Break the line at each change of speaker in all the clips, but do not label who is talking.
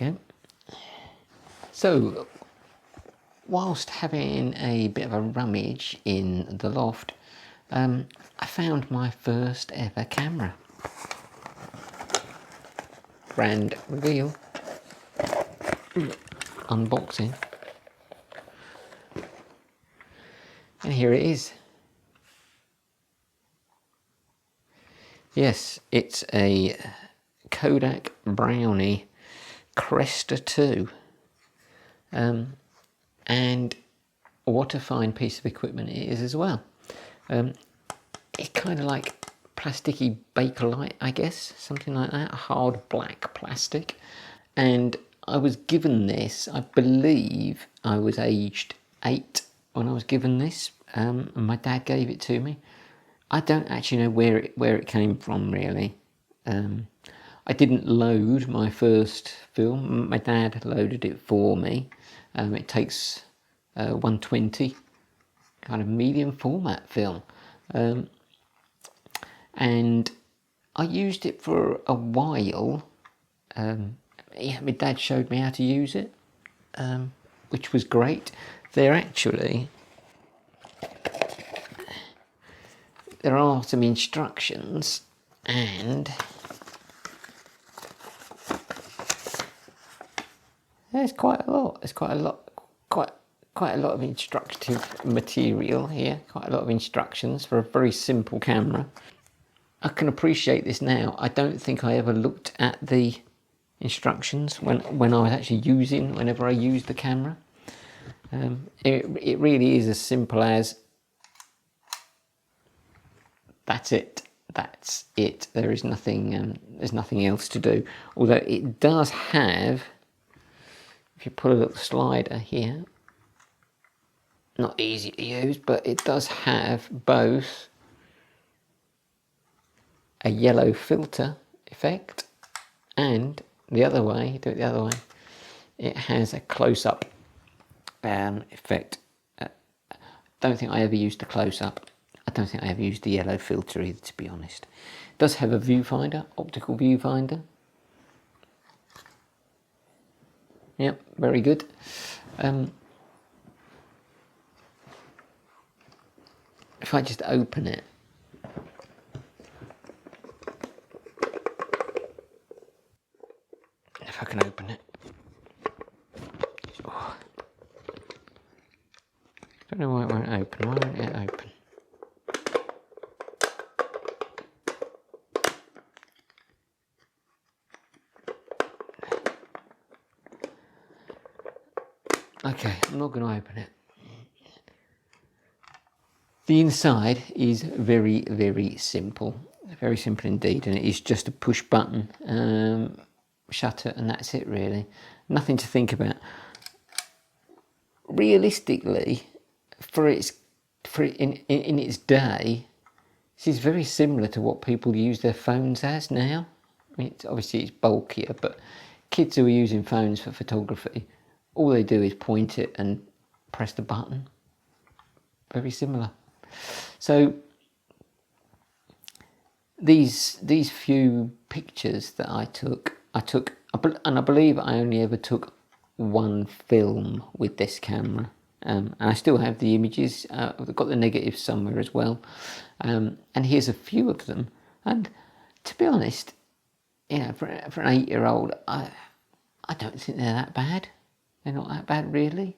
go. So, whilst having a bit of a rummage in the loft, I found my first ever camera. Brand reveal. Unboxing. And here it is. Yes, it's a Kodak Brownie Cresta II. And what a fine piece of equipment it is as well. It's kind of like plasticky Bakelite, I guess, something like that, a hard black plastic. And I was given this, I believe I was aged 8 when I was given this, and my dad gave it to me. I don't actually know where it came from, really. I didn't load my first film. My dad loaded it for me. It takes 120, kind of medium format film. And I used it for a while. Yeah, my dad showed me how to use it, which was great. There are some instructions, and there's quite a lot. There's quite a lot of instructive material here. Quite a lot of instructions for a very simple camera. I can appreciate this now. I don't think I ever looked at the instructions when I was actually whenever I used the camera. It really is as simple as that's it. There is nothing. There's nothing else to do. Although it does have, if you put a little slider here, not easy to use, but it does have both a yellow filter effect, and the other way, do it the other way, it has a close-up effect. Don't think I ever used the close-up. I don't think I ever used the yellow filter either, to be honest. It does have a viewfinder, optical viewfinder. Yep, very good. If I just open it, if I can open it. Oh. Don't know why it won't open. Why won't it open? Okay, I'm not going to open it. The inside is very, very simple. Very simple indeed, and it is just a push button shutter, and that's it really. Nothing to think about. Realistically, in its day, this is very similar to what people use their phones as now. I mean, obviously it's bulkier, but kids who are using phones for photography, all they do is point it and press the button. Very similar. So these few pictures that I took, and I believe I only ever took one film with this camera. And I still have the images. I've got the negatives somewhere as well. And here's a few of them. And to be honest, you know, for an 8-year-old, I don't think they're that bad. They're not that bad, really.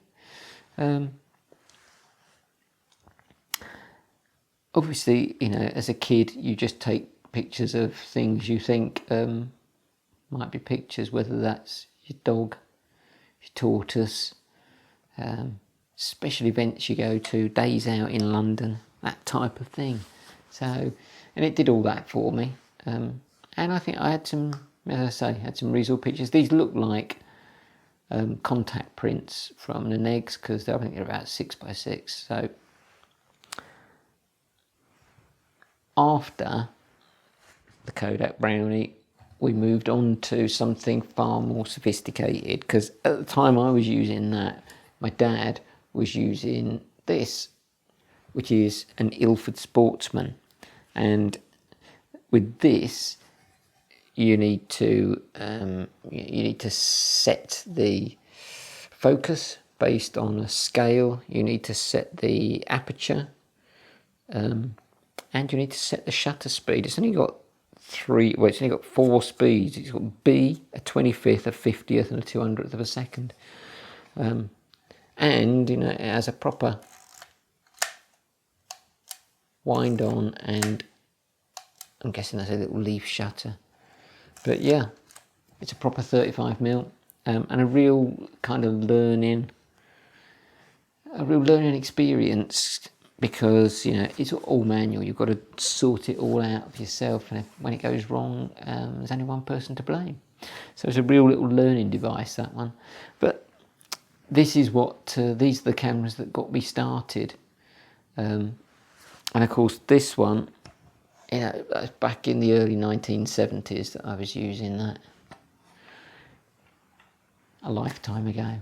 Obviously, you know, as a kid, you just take pictures of things you think might be pictures, whether that's your dog, your tortoise, special events you go to, days out in London, that type of thing. So, and it did all that for me. And I think I had some, as I say, had some reasonable pictures. These look like contact prints from the negs, because I think they're about 6x6. So after the Kodak Brownie, we moved on to something far more sophisticated, because at the time I was using that, my dad was using this, which is an Ilford Sportsman. And with this, you need to set the focus based on a scale. You need to set the aperture, and you need to set the shutter speed. It's only got it's only got 4 speeds. It's got B, a 25th, a 50th, and a 200th of a second. And you know, it has a proper wind on, and I'm guessing that's a little leaf shutter. But yeah, it's a proper 35mm, and a real kind of learning experience, because you know it's all manual. You've got to sort it all out for yourself, and when it goes wrong, there's only one person to blame. So it's a real little learning device, that one. But this is these are the cameras that got me started, and of course this one, you know, back in the early 1970s that I was using that, a lifetime ago.